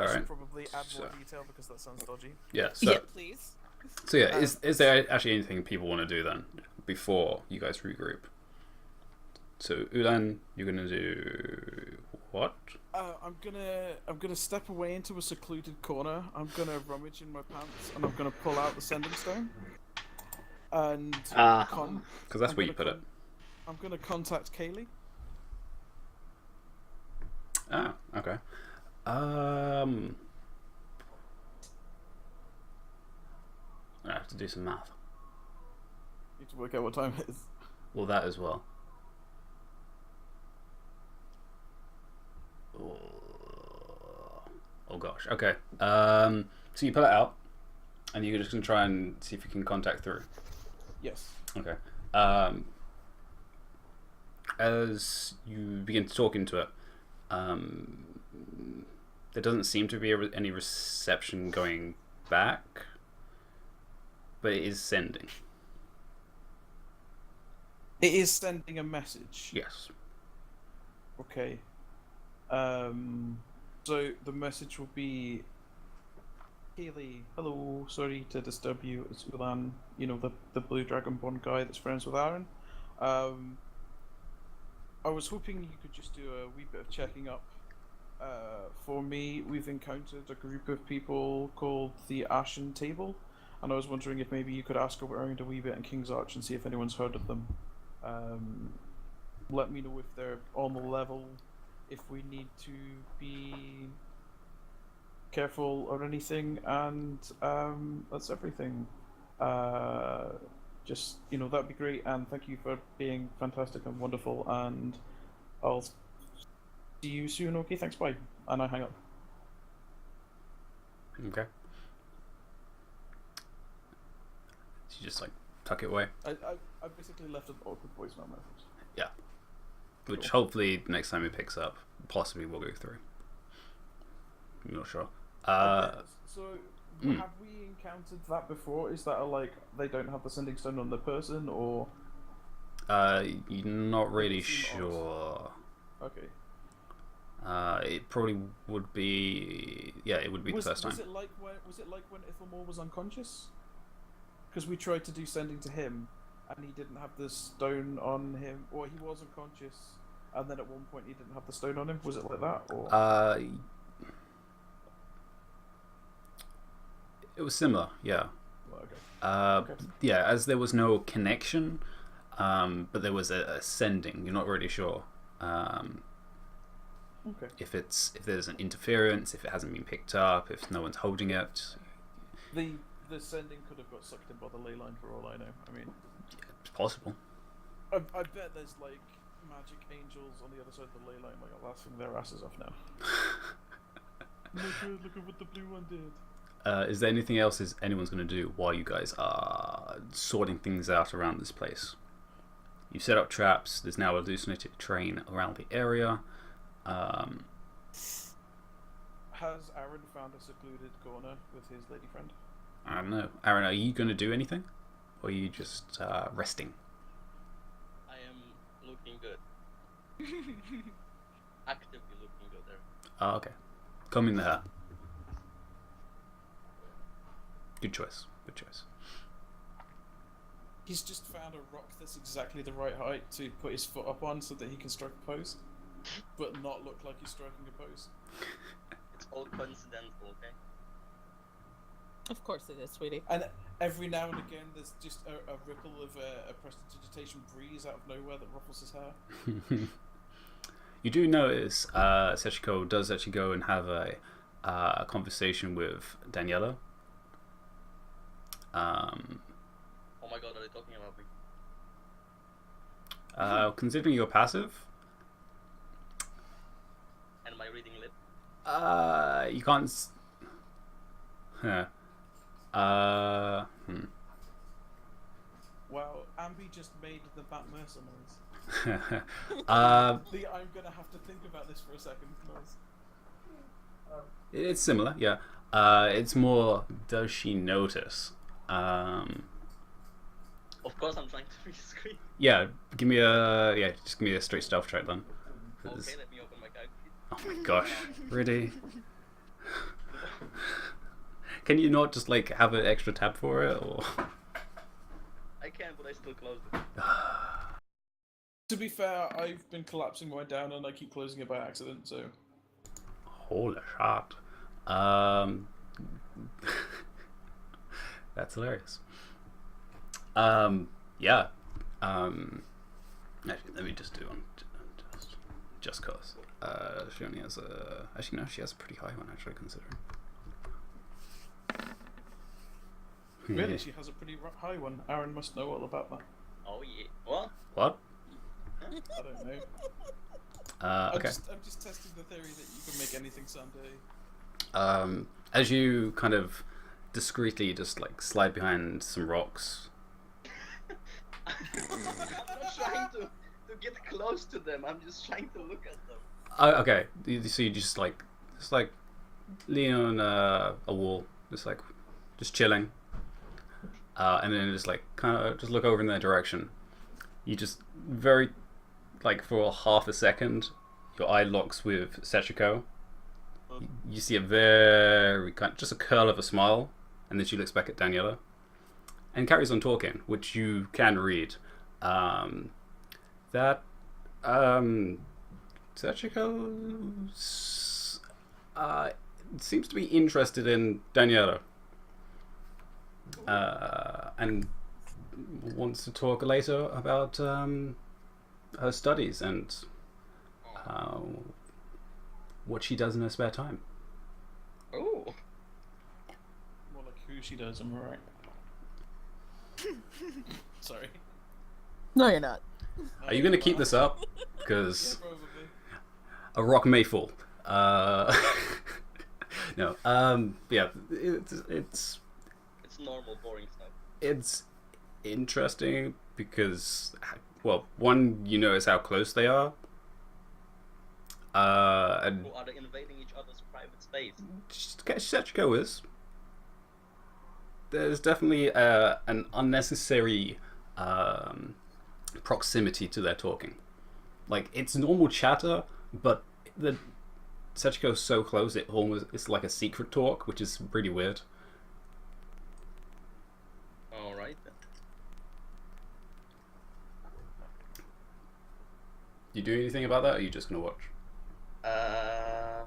All I right. should probably add more So, detail because that sounds dodgy. yeah. Yeah, please. So yeah, is there actually anything people want to do then before you guys regroup? So Ulan, you're gonna do what? I'm gonna step away into a secluded corner. I'm gonna rummage in my pants and I'm gonna pull out the sending stone. And Because that's where you put it. I'm gonna contact Kaylee. Ah, okay. I have to do some math. Need to work out what time it is. Well, that as well. Oh gosh. Okay. So you pull it out, and you're just gonna try and see if you can contact through. Yes. Okay. As you begin to talk into it, there doesn't seem to be any reception going back, but it is sending. It is sending a message. Yes. Okay. So the message will be, Kaylee, hello, sorry to disturb you. It's Ulan, you know, the blue dragonborn guy that's friends with Aaron. I was hoping you could just do a wee bit of checking up for me. We've encountered a group of people called the Ashen Table, and I was wondering if maybe you could ask around a wee bit in King's Arch and see if anyone's heard of them. Let me know if they're on the level, if we need to be careful or anything, and that's everything. Just, you know, that'd be great, and thank you for being fantastic and wonderful, and I'll see you soon. Okay, thanks, bye. And I hang up. Okay. So you just like tuck it away. I basically left an awkward voicemail message. Yeah. Which hopefully next time it picks up, possibly will go through. I'm not sure. So have we encountered that before? Is that they don't have the sending stone on the person, or? You're not really sure. Okay. It probably would be. Yeah, it would be the first time. Was it like when Ithelmore was unconscious? Because we tried to do sending to him, and he didn't have the stone on him, or he was unconscious, and then at one point he didn't have the stone on him. Was it like that, or? It was similar, yeah. Well, okay. Okay. Yeah, as there was no connection, but there was a sending. You're not really sure. Okay. If there's an interference, if it hasn't been picked up, if no one's holding it. The sending could have got sucked in by the ley line for all I know. I mean, Yeah, it's possible. I bet there's magic angels on the other side of the ley line, laughing their asses off now. Look at what the blue one did. Is there anything else anyone's going to do while you guys are sorting things out around this place? You've set up traps. There's now a hallucinated train around the area. Has Aaron found a secluded corner with his lady friend? I don't know. Aaron, are you going to do anything? Or are you just resting? I am looking good. Actively looking good there. Oh, okay. Comb in the hair. Good choice. Good choice. He's just found a rock that's exactly the right height to put his foot up on so that he can strike a pose, but not look like he's striking a pose. It's all coincidental, okay? Of course it is, sweetie. And every now and again, there's just a ripple of a prestidigitation breeze out of nowhere that ruffles his hair. You do notice Sechiko does actually go and have a conversation with Daniela. Oh my god, are they talking about me? Considering you're passive, And am I reading lip? you can't. Huh. Wow, Ambi just made the Bat Mercer noise. Hmm. I'm gonna have to think about this for a second, noise. It's similar, yeah. It's more, does she notice? Of course I'm trying to read the screen. Yeah, just give me a straight stealth check then. 'Cause- Okay, let me open my calculator. Oh my gosh, really? Can you not just like have an extra tab for it? Or I can, but I still closed it. To be fair, I've been collapsing mine down and I keep closing it by accident, so. holy shit. That's hilarious. Yeah. Actually, let me just do one. Just cause. She only has a. Actually, no, she has a pretty high one. Actually, considering. Really, she has a pretty high one. Aaron must know all about that. Oh yeah. What? What? I don't know. Okay. I'm just testing the theory that you can make anything someday. As you kind of discreetly just like slide behind some rocks. I'm not trying to get close to them. I'm just trying to look at them. Okay. So you just like lean on a wall, just chilling, and then just like kind of just look over in their direction. You just very like for half a second, your eye locks with Sechiko. You see a very just a curl of a smile, and then she looks back at Daniela, and carries on talking, which you can read. That Sechiko seems to be interested in Daniela, and wants to talk later about her studies and what she does in her spare time. Oh. More like who she does, am I right? Sorry. No, you're not. Are you going to keep this up? Yeah, Because probably. a rock may fall. No. Yeah. It's Normal, boring stuff. it's interesting because, well, one, you notice how close they are. And Who are they invading each other's private space? Sechiko is. There's definitely an unnecessary proximity to their talking. Like, it's normal chatter, but the Sechiko's so close it's like a secret talk, which is pretty weird. Alright then. You do anything about that, or are you just gonna watch? I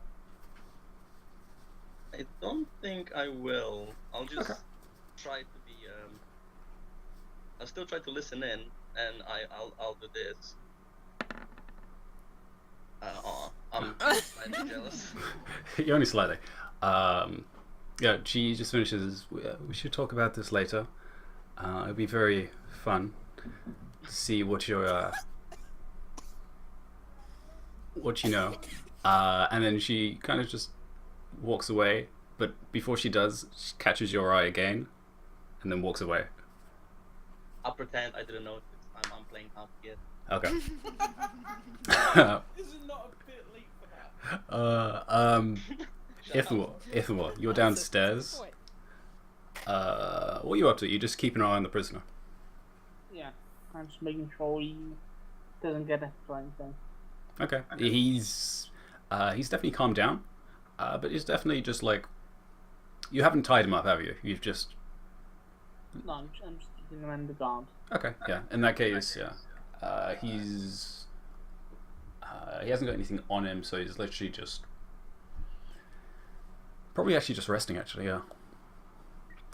don't think I will. I'll just Okay. try to be. I'll still try to listen in, and I'll do this. I'm slightly jealous. You're only slightly. Yeah, she just finishes. We should talk about this later. It'll be very fun to see what your what you know. And then she kind of just walks away, but before she does, she catches your eye again, and then walks away. I'll pretend I didn't notice. I'm playing half kid. Okay. Is it not a bit late for that? Ithamar, you're downstairs. What are you up to? You just keep an eye on the prisoner. Yeah, I'm just making sure he doesn't get it or anything. Okay. He's definitely calmed down, but he's definitely just like, you haven't tied him up, have you? You've just. No, I'm just keeping him in the guard. Okay. Yeah. In that case, yeah. He's. He hasn't got anything on him, so he's literally just. Probably actually just resting, actually, yeah.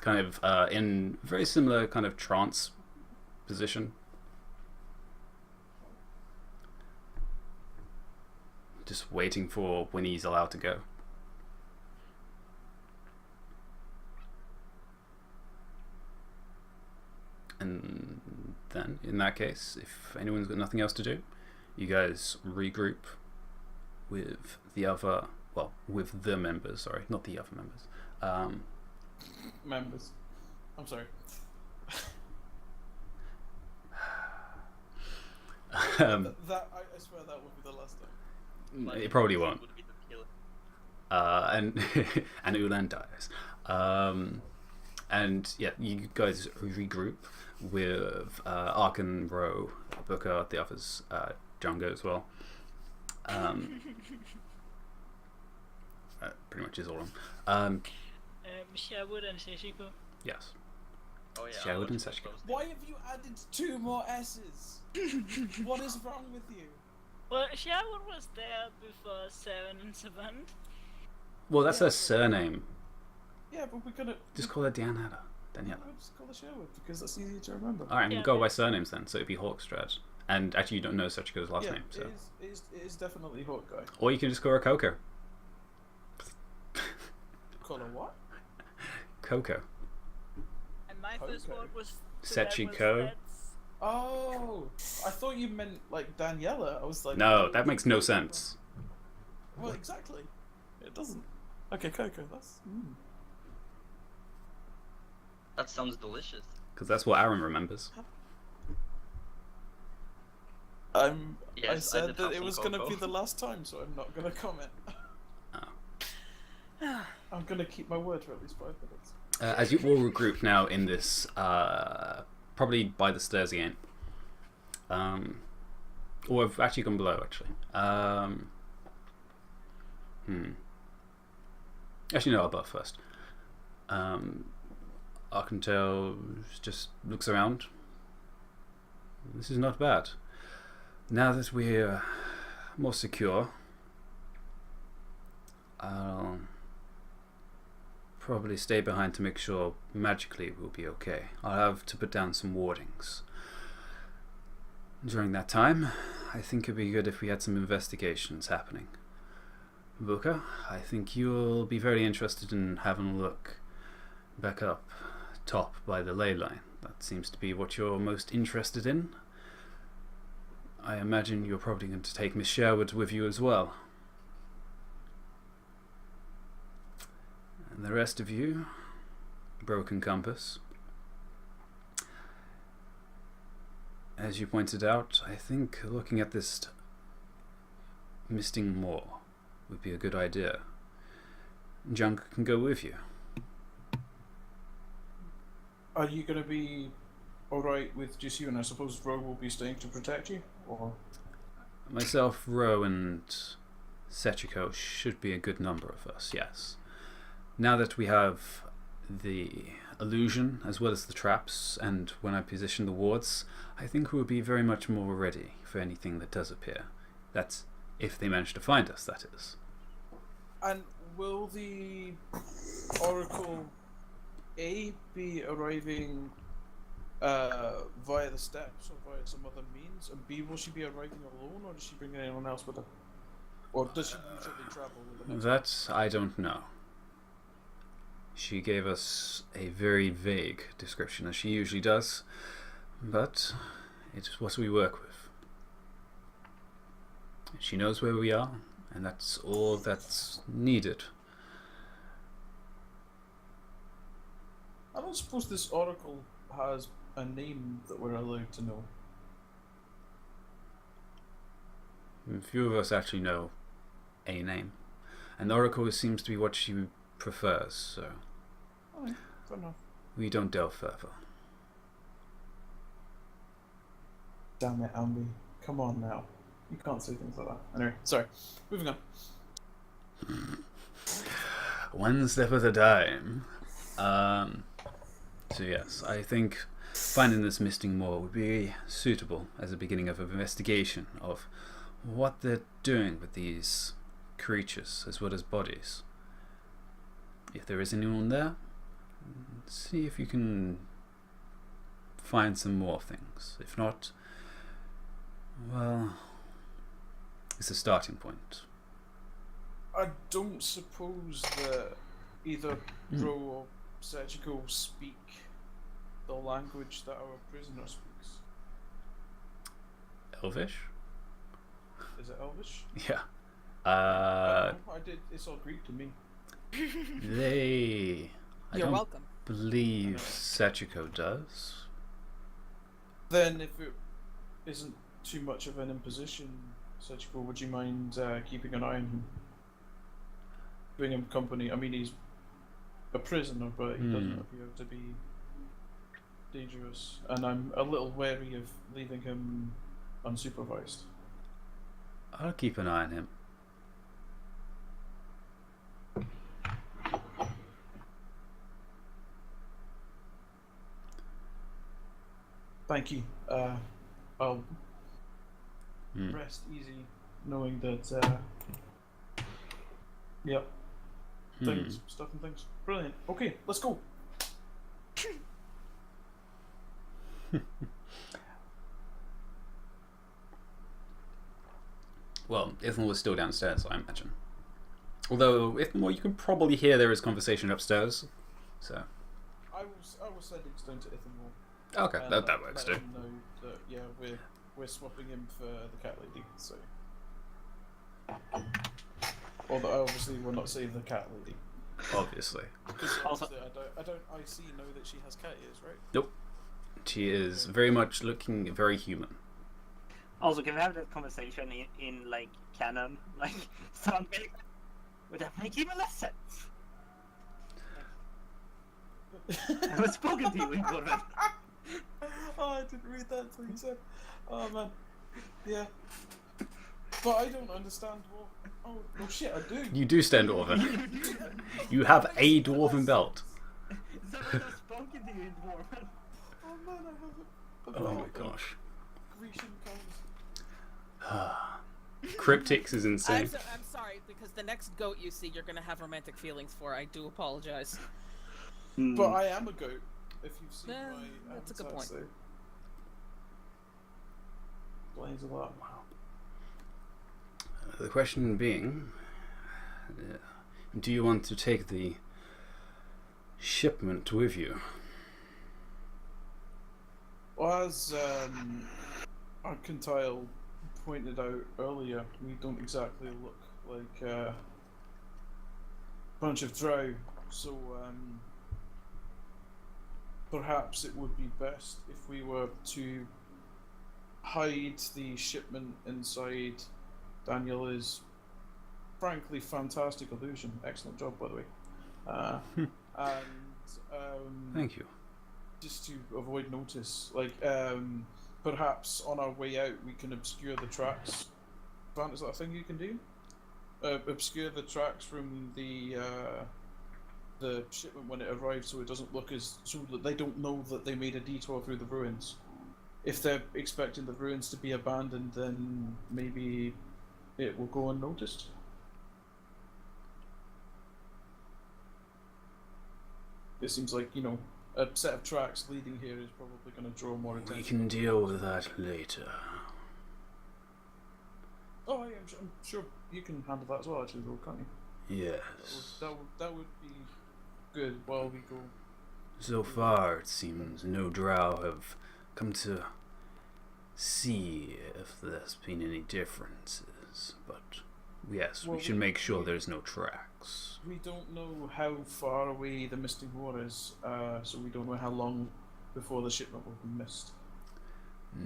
Kind of in very similar kind of trance position. Just waiting for when he's allowed to go. And then, in that case, if anyone's got nothing else to do, you guys regroup with the other, well, with the members, sorry, not the other members. Members. I'm sorry. Um, I swear that would be the last time. it probably won't. Would be to kill. And and Ulan dies. And yeah, you guys regroup with Arkan, Ro, Booker, the others, Django as well. Pretty much is all of them. Sherwood and Seshiko. Yes. Oh yeah. Sherwood I'll and let you Seshiko. post it. Why have you added 2 more S's? What is wrong with you? Well, Sherwood was there before Seven and Seven. Well, that's Yeah, her surname. Yeah, but we're gonna Just call her Daniela. Daniela. we'll just call her Sherwood because that's easier to remember. Alright, and Yeah, we'll go okay. by surnames then. So it'd be Hawkstrad. And actually, you don't know Sachiko's last Yeah, name. So. it is definitely Hawkeye. Or you can just call her Coco. Call her what? Coco. And my first Okay. word was to that was Sechiko. that's- Oh, I thought you meant like Daniela. I was like, No, that makes no sense. Well, exactly. It doesn't. Okay, Coco. That's. That sounds delicious. Because that's what Aaron remembers. I Yes, I said did that have it some was gonna cocoa. be the last time, so I'm not gonna comment. I'm gonna keep my word for at least 5 minutes. As you all regroup now in this, probably by the stairs again. Or I've actually gone below, actually. Actually, no, above first. Arcantel just looks around. This is not bad. Now that we're more secure, I'll probably stay behind to make sure magically we'll be okay. I'll have to put down some wardings. During that time, I think it'd be good if we had some investigations happening. Buka, I think you'll be very interested in having a look back up top by the ley line. That seems to be what you're most interested in. I imagine you're probably going to take Miss Sherwood with you as well. And the rest of you, Broken Compass. As you pointed out, I think looking at this misting moor would be a good idea. Junk can go with you. Are you gonna be alright with just you, and I suppose Ro will be staying to protect you? Or Myself, Ro, and Sechiko should be a good number of us, yes. Now that we have the illusion as well as the traps, and when I position the wards, I think we'll be very much more ready for anything that does appear. That's if they manage to find us, that is. And will the Oracle A be arriving via the steps or via some other means? And B, will she be arriving alone, or does she bring anyone else with her? Or does she usually travel with the next? That I don't know. She gave us a very vague description, as she usually does, but it's what we work with. She knows where we are, and that's all that's needed. I don't suppose this Oracle has a name that we're allowed to know. Few of us actually know a name, and Oracle seems to be what she prefers, so Alright, fair enough. we don't delve further. Damn it, Ambi. Come on now. You can't say things like that. Anyway, sorry. Moving on. One step at a time. So yes, I think finding this misting moor would be suitable as a beginning of an investigation of what they're doing with these creatures as well as bodies. If there is anyone there, see if you can find some more things. If not, well, it's a starting point. I don't suppose that either Ro or Sechiko speak the language that our prisoner speaks. Elvish? Is it Elvish? Yeah. I did. It's all Greek to me. They... I You're don't welcome. believe Sachiko does. Then, if it isn't too much of an imposition, Sechiko, would you mind keeping an eye on him? Bring him company. I mean, he's a prisoner, but he doesn't appear to be dangerous, and I'm a little wary of leaving him unsupervised. I'll keep an eye on him. Thank you. I'll Hmm. rest easy knowing that. Yep. Things, stuff, and things. Brilliant. Okay, let's go. Well, Ithamore was still downstairs, I imagine. Although, Ithamore, you can probably hear there is conversation upstairs. So. I will send it down to Ithamore. Okay, And that works let too. him know that we're swapping him for the cat lady. So. Although obviously we're not saying the cat lady. Obviously. Because Also- obviously I see know that she has cat ears, right? Nope. She is very much looking very human. Also, can we have that conversation in like canon? Like, something. Would that make even less sense? I was spoken to you in Corvette. Oh, I didn't read that until you said. Oh man. Yeah. But I don't understand what. Oh shit, I do. You do stand dwarven. You have a dwarven belt. Someone has spoken to you in Dwarven. Oh man, I haven't. Oh my gosh. Grecian comes. Cryptics is insane. I'm sorry, because the next goat you see, you're gonna have romantic feelings for. I do apologize. But I am a goat. If you've seen Yeah, my that's a good avatar, point. so. Explains a lot. The question being, do you want to take the shipment with you? Well, as Arcantile pointed out earlier, we don't exactly look like a bunch of drow, so perhaps it would be best if we were to hide the shipment inside Daniela's frankly fantastic illusion. Excellent job, by the way. And Thank you. just to avoid notice, like perhaps on our way out we can obscure the tracks. Van, is that a thing you can do? Obscure the tracks from the shipment when it arrives, so it doesn't look as so that they don't know that they made a detour through the ruins. If they're expecting the ruins to be abandoned, then maybe it will go unnoticed. It seems like, you know, a set of tracks leading here is probably going to draw more We attention. can deal with that later. Oh, yeah, I'm sure you can handle that as well, actually, though, can't you? Yes. That would be good while we go. So far, it seems no drow have come to see if there's been any differences, but yes, Well, we should make sure there's no tracks. We don't know how far away the Misty War is, so we don't know how long before the shipment will be missed.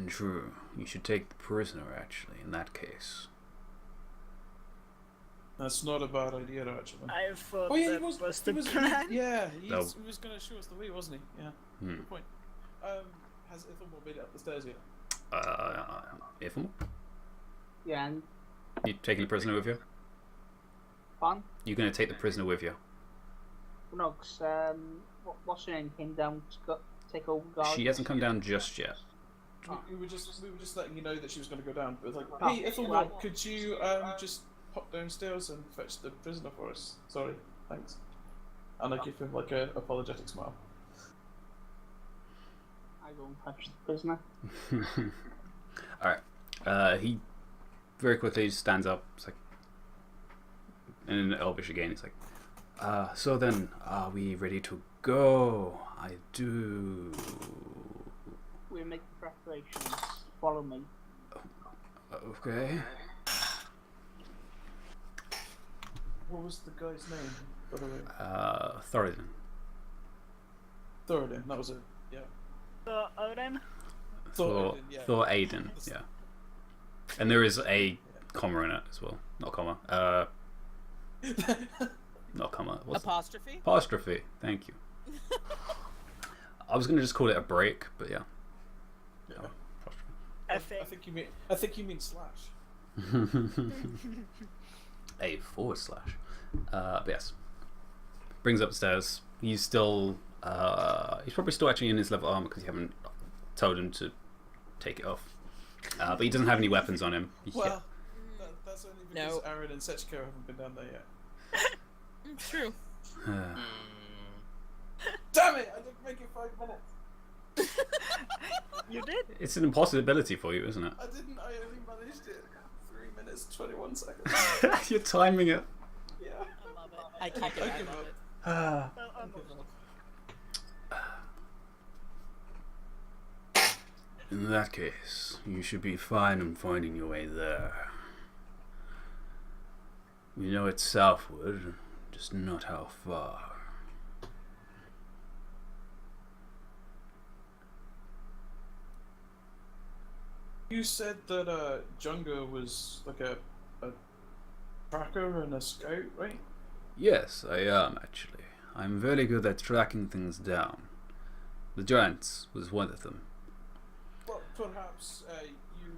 True. You should take the prisoner, actually, in that case. That's not a bad idea, actually. I thought Oh yeah, that he was the plan. Yeah, No. he was going to show us the way, wasn't he? Yeah. Hmm. Good point. Has Ithamore made it up the stairs yet? Ithamore? Yeah, and You taking the prisoner with you? fun. You're going to take the prisoner with you. No, because what's her name came down to take over guard. She hasn't come down just yet. We were just letting you know that she was going to go down. But it was like, Oh, hey, Ithamore, right. could you just pop downstairs and fetch the prisoner for us? Sorry, thanks. And I give him like a apologetic smile. I go and fetch the prisoner. Alright. He very quickly stands up. It's like, and in Elvish again, he's like, so then, are we ready to go? I do. We're making preparations. Follow me. Okay. What was the guy's name, by the way? Thoradin. Thoradin, that was it. Yeah. Odin? Thor, Thoradin, yeah. Thor Aiden, yeah. And there is a comma in it as well. Not comma. Not comma. What's Apostrophe? apostrophe. Thank you. I was gonna just call it a break, but yeah. Yeah. Oh, I I think. think you mean slash. apostrophe. A // but yes. Brings upstairs. He's still. He's probably still actually in his level armor because you haven't told him to take it off. But he doesn't have any weapons on him. Well, that's only because No. Aaron and Sechiko haven't been down there yet. True. Damn it! I didn't make it 5 minutes. You did? It's an impossibility for you, isn't it? I didn't. I only managed it 3 minutes 21 seconds. You're timing it. Yeah. I love it. I can't get I out give of up. it. In that case, you should be fine in finding your way there. We know it's southward, just not how far. You said that Junga was like a tracker and a scout, right? Yes, I am actually. I'm very good at tracking things down. The Giants was one of them. Well, perhaps you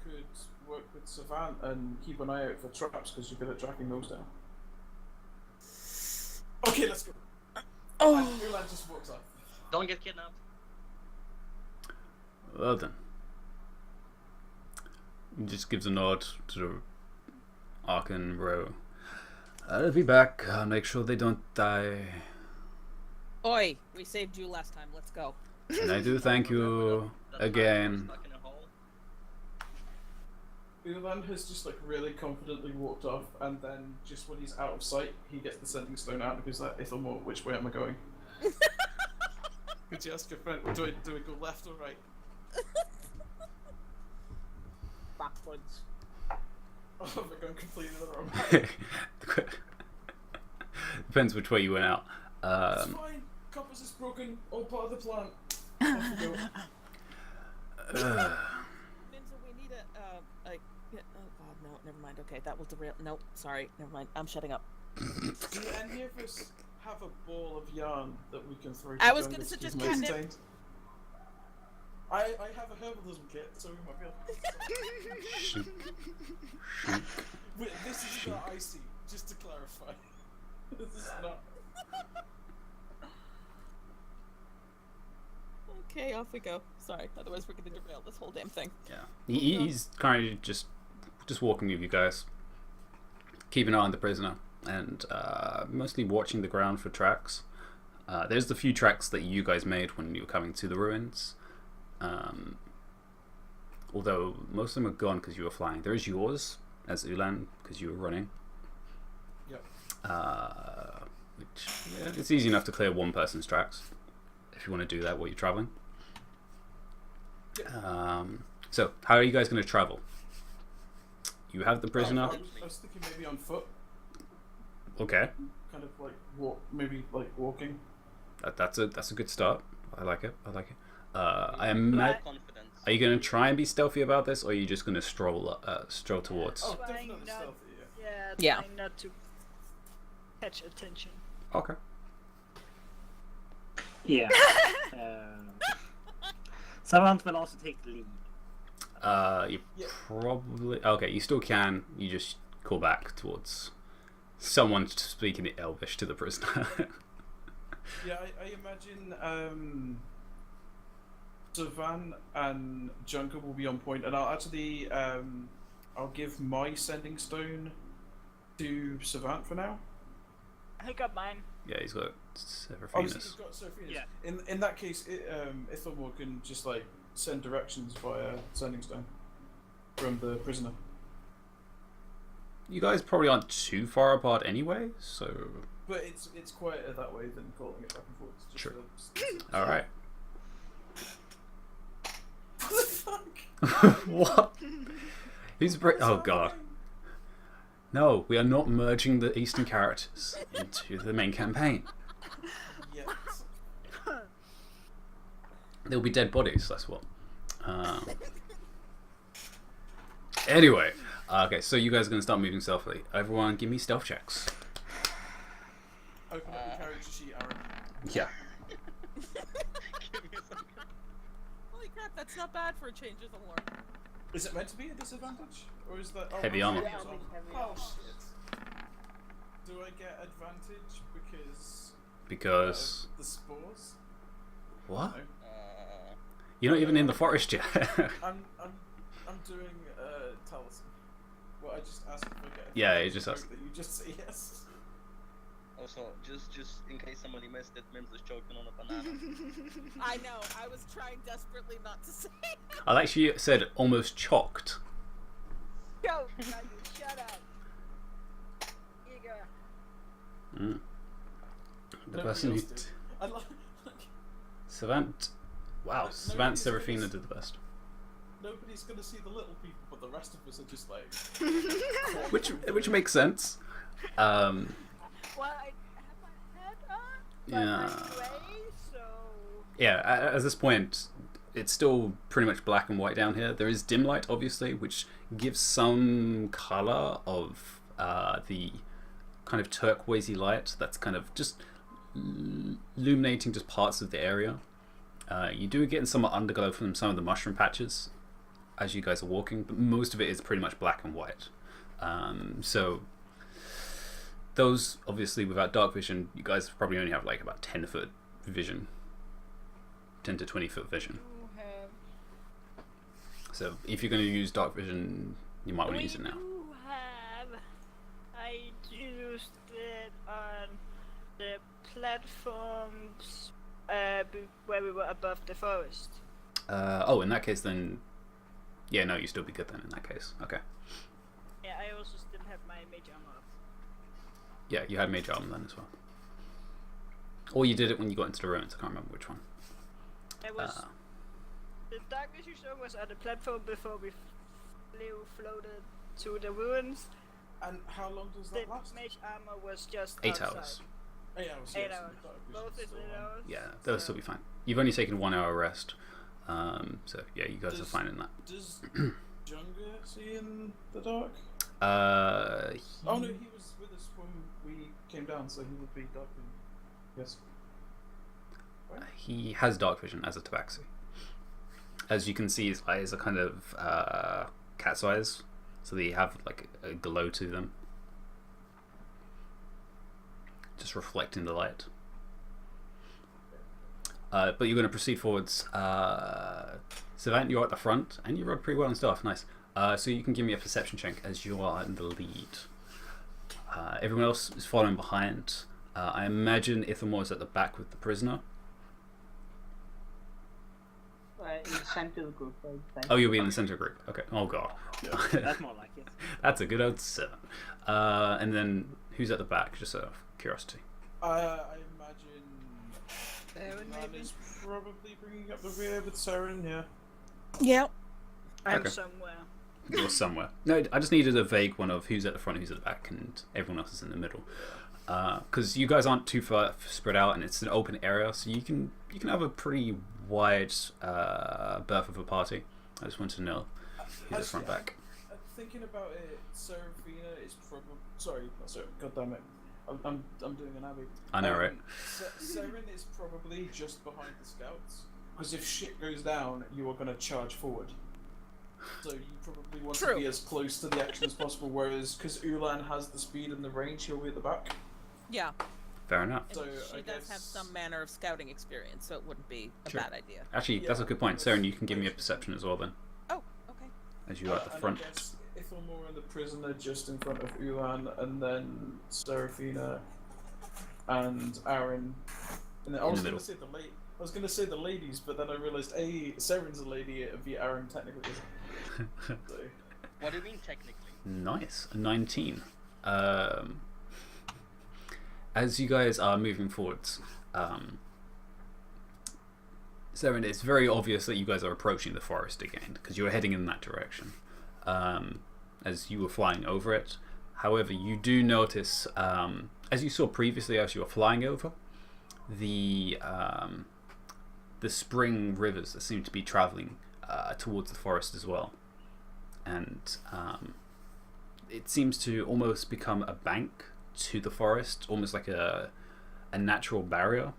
could work with Savant and keep an eye out for traps because you're good at tracking those down. Okay, let's go. Oh. And Ulan just walks off. Don't get kidnapped. Well then. He just gives a nod to the Arkan bro. I'll be back. I'll make sure they don't die. Oi, we saved you last time. Let's go. And I do thank you again. Stuck in a hole. Ulan has just like really confidently walked off, and then just when he's out of sight, he gets the sending stone out and goes like, Ithelmore, which way am I going? Could you ask your friend, do I go left or right? Backwards. Oh, we're going completely the wrong way. Depends which way you went out. It's fine. Compass is broken. All part of the plan. Off we go. Minza, we need a oh god, no, never mind. Okay, that will derail. Nope, sorry, never mind. I'm shutting up. Do any of us have a ball of yarn that we can throw? I to was Junga gonna to suggest keep him catnip. entertained? I have a herbalism kit, so we might be able to. Wait, this is not icy, just to clarify. This is not. Okay, off we go. Sorry, otherwise we're gonna derail this whole damn thing. Yeah, he's kind of just walking with you guys, keeping an eye on the prisoner, and mostly watching the ground for tracks. There's the few tracks that you guys made when you were coming to the ruins, although most of them are gone because you were flying. There is yours as Ulan because you were running. Yep. Which yeah, it's easy enough to clear one person's tracks if you want to do that while you're traveling. So how are you guys going to travel? You have the prisoner. I was thinking maybe on foot, Okay, kind of like maybe like walking. that's a good start. I like it. I Have imagine. confidence. Are you going to try and be stealthy about this, or are you just going to stroll towards? Oh, Trying definitely not- stealthy. Yeah. Yeah, Yeah. trying not to catch attention. Okay. Yeah. Savant will also take the lead. You Yeah. probably okay. You still can. You just call back towards someone speaking Elvish to the prisoner. Yeah, I imagine Savan and Junker will be on point, and I'll actually I'll give my sending stone to Savant for now. I got mine. Yeah, he's got Obviously, Seraphinus. you've got Sophia's. Yeah. In that case, Ithelmore can just like send directions via sending stone from the prisoner. You guys probably aren't too far apart anyway, so But it's quieter that way than calling it back and forth. Just Sure. the- all right. What the fuck? What? Who's oh god. No, we are not merging the Eastern characters into the main campaign. Yeah. There'll be dead bodies, that's what. Anyway, okay, so you guys are going to start moving stealthily. Everyone, give me stealth checks. Open up the carriage sheet, Aaron. Yeah. Give me some. Holy crap, that's not bad for a change of the lore. Is it meant to be a disadvantage? Or is that... Heavy oh, armor. it's Yeah, on. heavy Oh, armor. shit. Do I get advantage because... Because the spores? what? No. You're not even in the forest yet. I'm doing talisman. Well, I just asked if I get. Yeah, you just asked. That you just say yes. Also, just in case somebody missed it, Mims is choking on a banana. I know. I was trying desperately not to say. I actually said almost chocked. Yo, shut up. Eager. Mm. The Nobody person who... else did. I like. Savant. Wow, Savant Seraphina did the best. Nobody's gonna see the little people, but the rest of us are just like. Which makes sense. Well, I have my head on, but Yeah. I'm gray, so... Yeah, at this point, it's still pretty much black and white down here. There is dim light, obviously, which gives some color of the kind of turquoisey light that's kind of just illuminating just parts of the area. You do get some underglow from some of the mushroom patches as you guys are walking, but most of it is pretty much black and white. So those, obviously, without dark vision, you guys probably only have like about 10-foot vision. 10 to 20-foot vision. So if you're going to use dark vision, you might want to use it now. I used it on the platforms where we were above the forest. Oh, in that case, then... Yeah, no, you still be good then in that case. Okay. Yeah, I also still have my mage armor up. Yeah, you had mage armor then as well. Or you did it when you got into the ruins. I can't remember which one. It was... the darkness you saw was on the platform before we floated to the ruins. And how long does The that last? mage armor was just 8 outside. hours. 8 hours. 8 yes, hours. dark vision's Both is still 8 on. hours. Yeah, they'll still be fine. You've only taken 1 hour rest. So yeah, you guys are Does- fine in that. Does Junga see in the dark? Uh, Oh no, he was with us when we came down, so he would be dark vision. Yes. he has dark vision as a tabaxi. As you can see, his eyes are kind of cat's eyes, so they have like a glow to them, just reflecting the light. But you're going to proceed forwards. Savant, you're at the front, and you rode pretty well and stuff. Nice. So you can give me a perception check as you are in the lead. Everyone else is following behind. I imagine Ithamor is at the back with the prisoner. In the center of the group, I think. Oh, you'll be in the center group. Okay. Oh god. That's more like it. That's a good old 7. And then who's at the back? Just out of curiosity. I imagine Aaron, Man maybe? is probably bringing up the rear with Saren here. Yep. I'm Okay. somewhere. Or somewhere. No, I just needed a vague one of who's at the front, who's at the back, and everyone else is in the middle. Because you guys aren't too far spread out, and it's an open area, so you can have a pretty wide berth of a party. I just wanted to know who's at front back. Thinking about it, Seraphina is probably sorry, not Seraphina. God damn it, I'm doing an Abby. I know, right? Saren is probably just behind the scouts. Because if shit goes down, you are going to charge forward. So you probably want to True. be as close to the action as possible. Whereas, because Ulan has the speed and the range, he'll be at the back. Yeah. Fair enough. And So, she I does have guess- some manner of scouting experience, so it wouldn't be a Sure. bad idea. Actually, that's a good point. Saren, you can give me a perception as well then, Oh, okay. as you are at the And front. I guess Ithamor and the prisoner just in front of Ulan, and then Seraphina and Aaron. And then I In was the going middle. to say I was going to say the ladies, but then I realised Saren's a lady, it'd be Aaron technically. So. What do you mean technically? Nice. 19. As you guys are moving forwards, Saren, it's very obvious that you guys are approaching the forest again, because you're heading in that direction, as you were flying over it. However, you do notice, as you saw previously as you were flying over, the spring rivers that seem to be traveling towards the forest as well. And it seems to almost become a bank to the forest, almost like a natural barrier.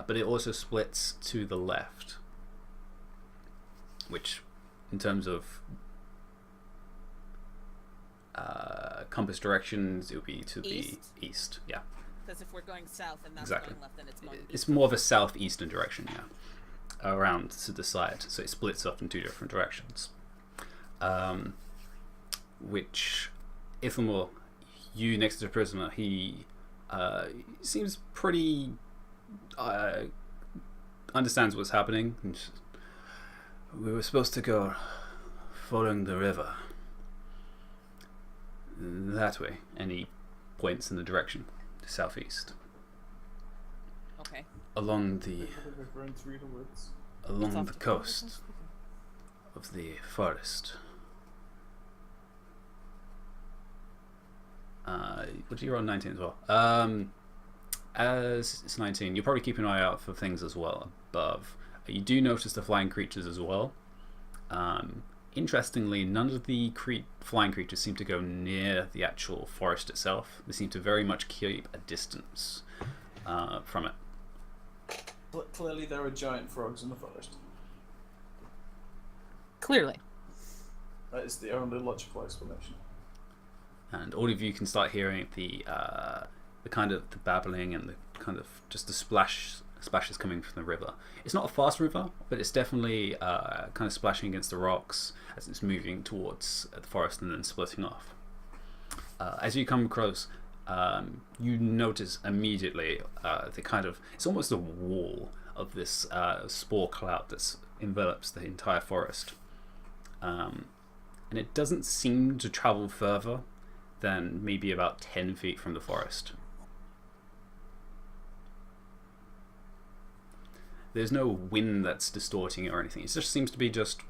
But it also splits to the left, which, in terms of compass directions, it would be to East? the east. Yeah, Because if we're going south and that's Exactly. going left, then it's going it's more of a southeastern direction. around to the side, so it splits off in two different directions. Which, Ithamore, you next to the prisoner, he seems pretty understands what's happening. And we were supposed to go following the river that way, and he points in the direction to southeast. Okay. Along the Run through the woods. along the coast of the forest. What do you roll 19 as well? As it's 19, you'll probably keep an eye out for things as well above. You do notice the flying creatures as well. Interestingly, none of the flying creatures seem to go near the actual forest itself. They seem to very much keep a distance from it. Clearly, there are giant frogs in the forest. Clearly. That is the only logical explanation. And all of you can start hearing the kind of the babbling and the kind of just the splashes coming from the river. It's not a fast river, but it's definitely kind of splashing against the rocks as it's moving towards the forest and then splitting off. As you come close, you notice immediately the kind of, it's almost a wall of this spore cloud that envelops the entire forest. And it doesn't seem to travel further than maybe about 10 feet from the forest. There's no wind that's distorting it or anything. It just seems to be just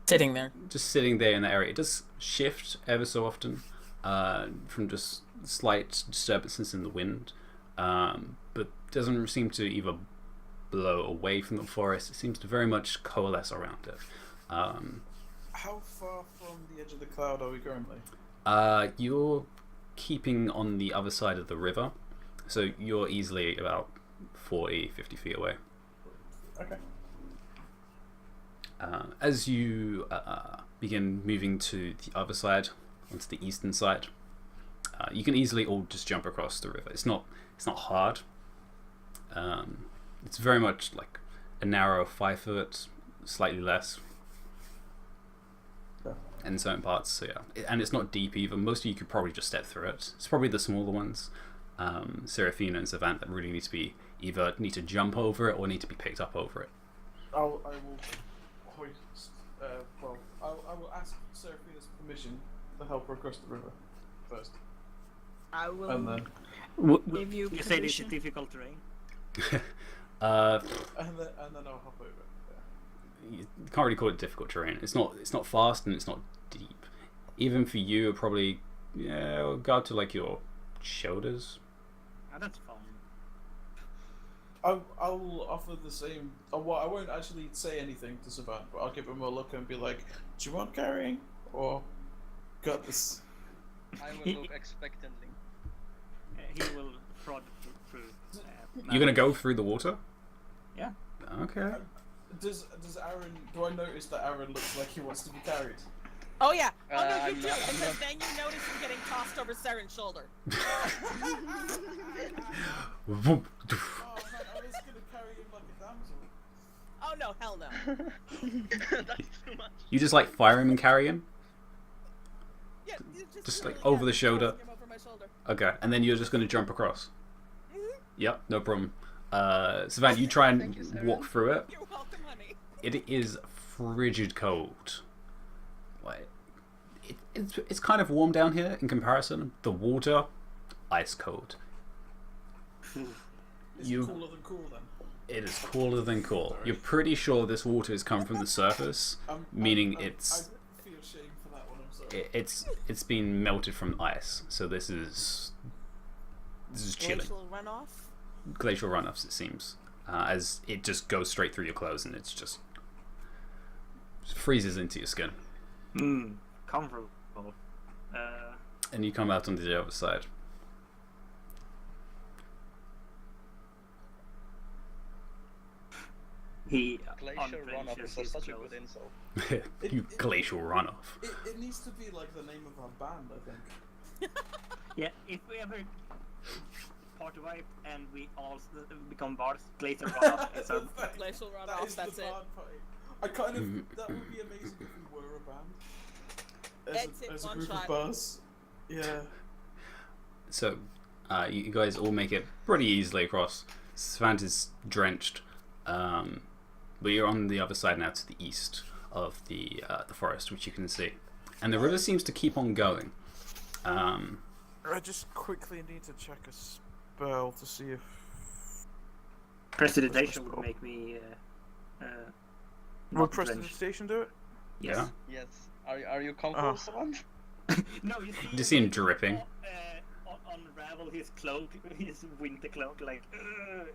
Sitting there. just sitting there in the area. It does shift ever so often from just slight disturbances in the wind, but doesn't seem to either blow away from the forest. It seems to very much coalesce around it. How far from the edge of the cloud are we currently? You're keeping on the other side of the river, so you're easily about 40, 50 feet away. Okay. As you begin moving to the other side, onto the eastern side, you can easily all just jump across the river. It's not hard. It's very much like a narrow 5 foot, slightly less. Yeah. In certain parts, so yeah. And it's not deep either. Most of you could probably just step through it. It's probably the smaller ones, Seraphina and Savant, that really need to be either need to jump over it or need to be picked up over it. I will hoist. I will ask Seraphina's permission to help her across the river first, I will and then give you You say this is permission. difficult terrain. and then I'll hop over. Yeah. You can't really call it difficult terrain. It's not fast and it's not deep. Even for you, it'll probably it'll go up to like your shoulders. Oh, that's fun. I'll offer the same. I won't actually say anything to Savant, but I'll give him a look and be like, "Do you want carrying or got this?" I will look expectantly. He will prod through. You're gonna go through the water? Yeah. Okay. Does Aaron? Do I notice that Aaron looks like he wants to be carried? Oh yeah. Oh no, I'm you do, not- I'm because not- then you notice him getting tossed over Saren's shoulder. Whoop. Oh man, I was gonna carry him like a damsel. Oh no, hell no. That's too much. You just like fire him and carry him? Yeah, you Just, really, like, over the shoulder? tossing him over my shoulder. Okay, and then you're just gonna jump across. Mhm. Yep, no problem. Savannah, you try Thank you, and Sarah. walk through it. You're welcome, honey. It is frigid cold. Like, it's kind of warm down here in comparison. The water, ice cold. Is You- it cooler than cool then? It is cooler than cool. You're pretty sure this water has come from the surface, meaning it's I feel shame for that one. I'm sorry. it's been melted from ice. So this is chilling. Glacial runoff. Glacial runoffs, it seems, as it just goes straight through your clothes and it's just freezes into your skin. Comfortable. And you come out on the other side. He Glacial runoff unbenches is his such a clothes. good insult. You glacial runoff. It needs to be like the name of our band, I think. Yeah, if we ever party wipe and we all become bards. Glacier runoff is our Glacial That runoff, is that's the it. band party. I kind of that would be amazing if we were a band. It's in As a one group shot. of bars. Yeah. So, you guys all make it pretty easily across. Savant is drenched, but you're on the other side now, to the east of the forest, which you can see, and the river seems to keep on going. I just quickly need to check a spell to see if. prestidigitation would make me. Will not drenched. prestidigitation do it? Yeah. Yes. Are you comfortable, someone? No, you see. You see him dripping. Unravel his cloak, his winter cloak, like.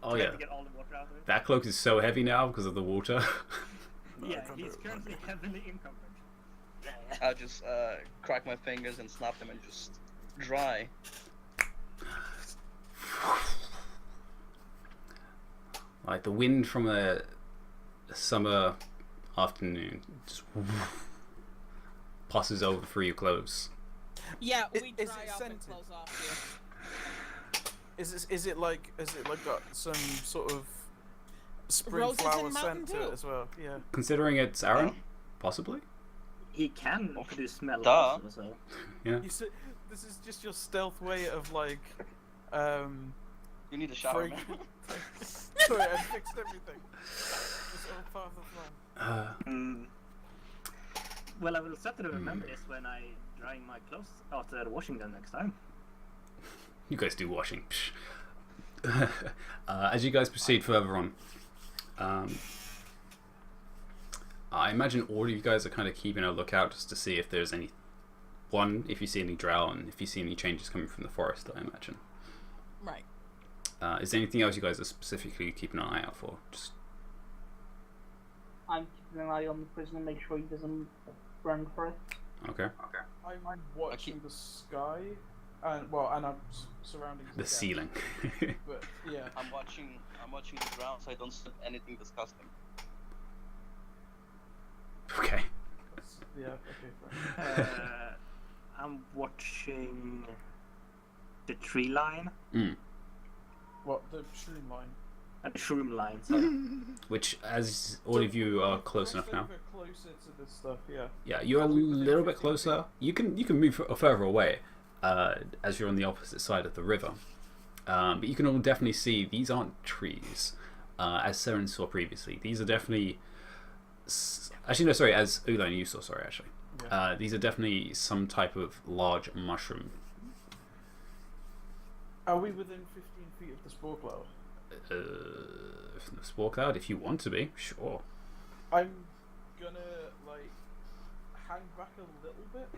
Oh, trying yeah. to get all the water out of it. That cloak is so heavy now because of the water. Yeah, he's currently heavily encumbered. I'll just crack my fingers and snap them and just dry. Like the wind from a summer afternoon just passes over through your clothes. Yeah, Is- we is dry it up and scented? close off Is it like got some sort of spring Roses flower and scent to Mountain it Dew. as well? Yeah. Considering it's Aaron, possibly. He can produce smell Duh. also, so. You see, this is just your stealth way of like, You need a shower, Freak. man. Sorry, I fixed everything. It's all part of the plan. Well, I will certainly remember this when I drying my clothes after washing them next time. You guys do washing. Psh. As you guys proceed further on, I imagine all of you guys are kind of keeping a lookout just to see if there's any. One, if you see any drow, and if you see any changes coming from the forest, I imagine. Right. Is there anything else you guys are specifically keeping an eye out for? Just I'm keeping an eye on the prisoner, make sure he doesn't run for it. okay. I'm watching the sky, and I'm surrounding The ceiling. But yeah, I'm watching the ground so I don't slip anything disgusting. Okay. yeah, okay, fine. I'm watching the tree line. What the shroom line? The shroom line, sorry. Which, as all of you are close enough now. We're closer to this stuff, yeah. Yeah, you're a little bit closer. You can move further away, as you're on the opposite side of the river. But you can all definitely see these aren't trees, as Seren saw previously. These are definitely. Actually, no, sorry. As Ulan, you saw. Sorry, actually. Yeah. These are definitely some type of large mushroom. Are we within 15 feet of the spore cloud? The spore cloud, if you want to be, sure. I'm gonna like hang back a little bit.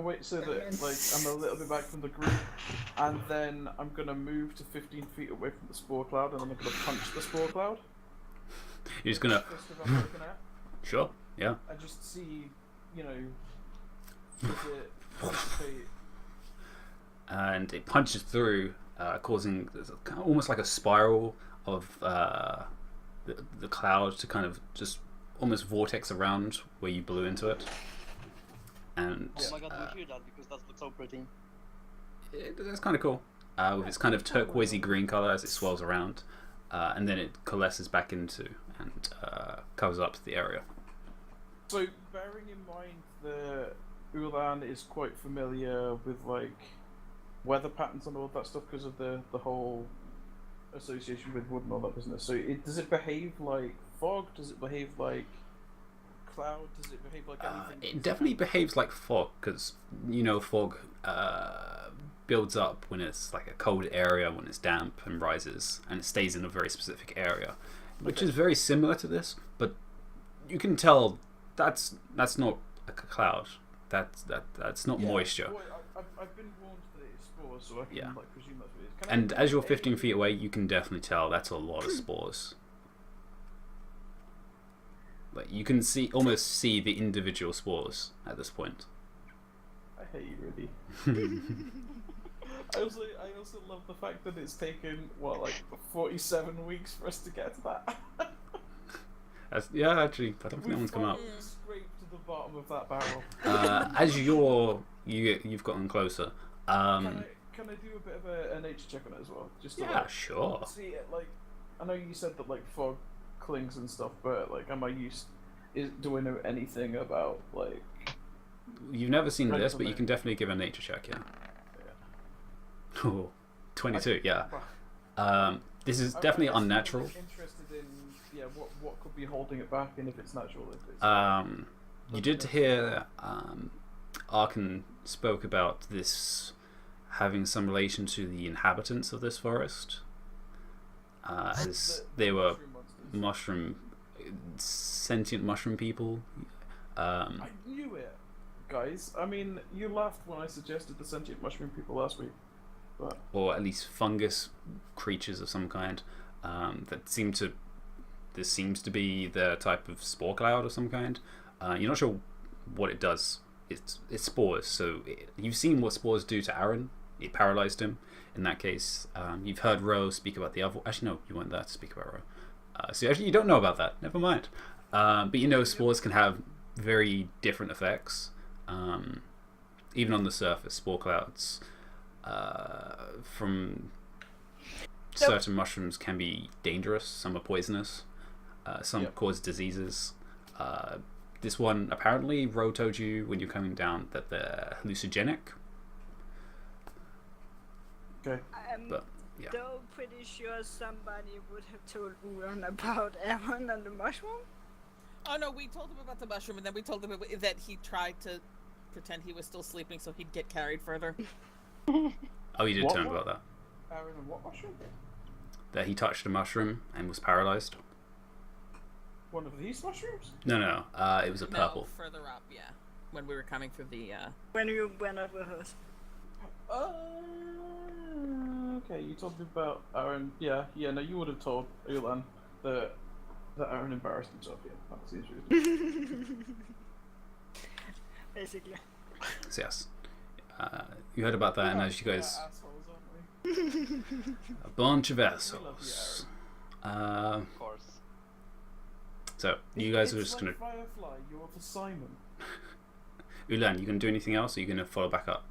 Wait, so that like I'm a little bit back from the group, and then I'm gonna move to 15 feet away from the spore cloud, and then I'm gonna punch the spore cloud. You're just gonna. Just if I'm looking at, Sure. Yeah. I just see, is it 20 feet? And it punches through, causing almost like a spiral of the cloud to kind of just almost vortex around where you blew into it. And Oh my god, we hear that because that looks so pretty. that's kind of cool. With its kind of turquoisey green color as it swirls around, and then it coalesces back into and covers up the area. So, bearing in mind that Ulan is quite familiar with like weather patterns and all that stuff because of the whole association with wood and all that business. So, does it behave like fog? Does it behave like cloud? Does it behave like anything? It definitely behaves like fog because fog builds up when it's like a cold area, when it's damp and rises, and it stays in a very specific area, which is very similar to this. But you can tell that's not a cloud. That's not moisture. Well, I've been warned that it is spores, so I can Yeah. presume that's what it is. And as you're 15 feet away, you can definitely tell that's a lot of spores. Like you can almost see the individual spores at this point. I hate you, really. I also love the fact that it's taken 47 weeks for us to get to that. Actually, I don't think that one's come up. Scraped to the bottom of that barrel. As you've gotten closer, Can can I do a bit of a nature check on it as well? Just to, Yeah, like, sure. see it, like, I know you said that like fog clings and stuff, but like, am I used? Do I know anything about like? You've never seen Right this, for but you me. can definitely give a nature check. Yeah. Yeah. Oh, 22. Yeah. Well, This is I definitely guess I'm, unnatural. like, interested in what could be holding it back, and if it's natural, if it's. You did hear Arkan spoke about this having some relation to the inhabitants of this forest, as they were mushroom monsters. sentient mushroom people. I knew it, guys. I mean, you laughed when I suggested the sentient mushroom people last week, but Or at least fungus creatures of some kind that seem to. This seems to be their type of spore cloud of some kind. You're not sure what it does. It's spores. So you've seen what spores do to Aaron. It paralyzed him. In that case, you've heard Ro speak about the other. Actually, no, you weren't there to speak about Ro. So actually, you don't know about that. Never mind. But you know, spores can have very different effects. Even on the surface, spore clouds from certain mushrooms can be dangerous. Some are poisonous. Some cause diseases. This one, apparently, Ro told you when you're coming down that they're hallucinogenic. okay. I'm But yeah, though pretty sure somebody would have told Uran about Aaron and the mushroom. Oh no, we told him about the mushroom, and then we told him that he tried to pretend he was still sleeping so he'd get carried further. oh, you did What tell me one? about that. Aaron and what mushroom? That he touched a mushroom and was paralyzed. One of these mushrooms? No, it was a purple. No, further up, yeah. When we were coming through the, When you went up with us. Okay, you told me about Aaron. Yeah, no, you would have told Ulan that Aaron embarrassed himself. Yeah, that's the issue. Basically. So yes, you heard about that, and as you guys, Assholes, aren't we? a bunch of We love assholes. Of course. So you guys are It's just like gonna. Firefly, you're the Simon. Ulan, you gonna do anything else, or you gonna follow back up?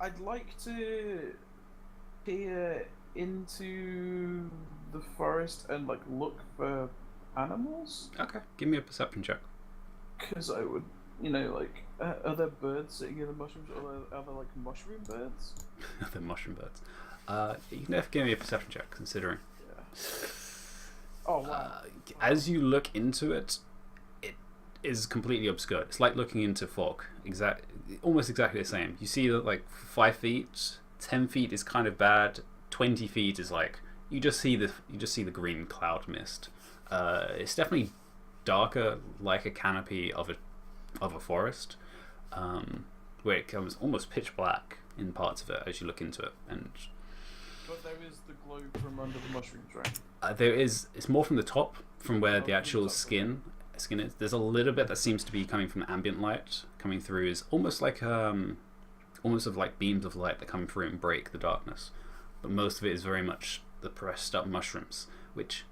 I'd like to peer into the forest and like look for animals, Okay, give me a perception check. because I would, like, are there birds sitting in the mushrooms? Are there like mushroom birds? The mushroom birds. You can definitely give me a perception check, considering. Yeah. Oh wow. As you look into it, it is completely obscured. It's like looking into fog. Almost exactly the same. You see that like 5 feet, 10 feet is kind of bad. 20 feet is like you just see the green cloud mist. It's definitely darker, like a canopy of a forest, where it becomes almost pitch black in parts of it as you look into it. And But there is the glow from under the mushrooms, right? there is. It's more from the top, from where Oh, the from actual the top, skin is. There's a little bit that seems to be coming from ambient light coming through. Is almost like beams of light that come through and break the darkness. But most of it is very much the pressed up mushrooms, which,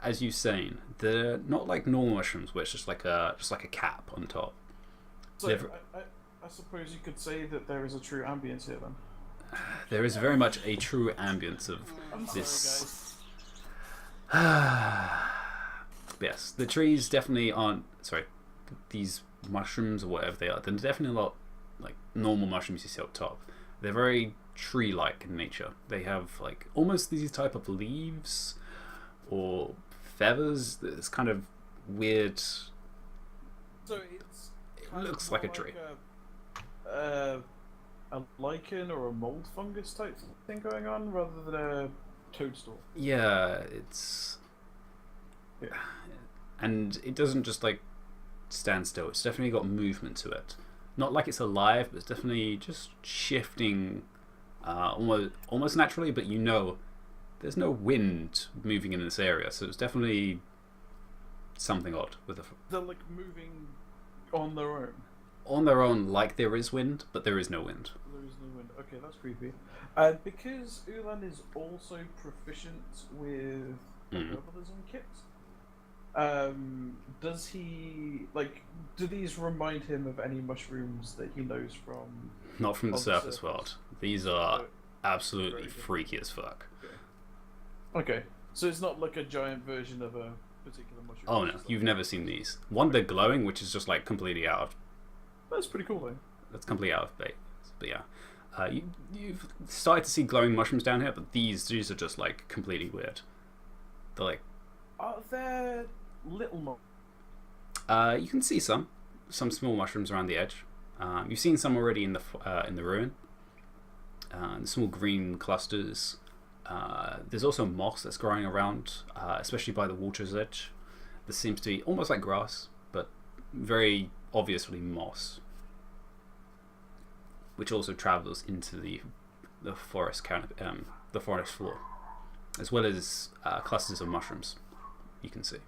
as you're saying, they're not like normal mushrooms, where it's just like a cap on top. So Never- I suppose you could say that there is a true ambience here then. There is very much a true ambience of I'm this. sorry, guys. Yes, the trees definitely aren't. Sorry, these mushrooms or whatever they are, they're definitely not like normal mushrooms you see up top. They're very tree-like in nature. They have like almost these type of leaves or feathers. It's kind of weird. So it's It kind of looks like a more tree. a lichen or a mold fungus type thing going on, rather than a toadstool. Yeah, it's. Yeah. And it doesn't just like stand still. It's definitely got movement to it. Not like it's alive, but it's definitely just shifting, almost naturally. But there's no wind moving in this area, so it's definitely something odd with the. They're like moving on their own. On their own, like there is wind, but there is no wind. There is no wind. Okay, that's creepy. Because Ulan is also proficient with Mhm. herbalism kits, Does he like? Do these remind him of any mushrooms that he knows from? Not from the On the surface surface. world. These are Oh, absolutely very good. freaky as fuck. Okay, so it's not like a giant version of a particular mushroom. Oh it's no, just like- you've never seen these. One, they're glowing, which is just like completely out of. That's pretty cool though. That's completely out of bait. But yeah, you've started to see glowing mushrooms down here, but these are just like completely weird. They're like Are there little mo? you can see some small mushrooms around the edge. You've seen some already in the ruin. Small green clusters. There's also moss that's growing around, especially by the water's edge. This seems to be almost like grass, but very obviously moss, which also travels into the forest the forest floor, as well as clusters of mushrooms you can see.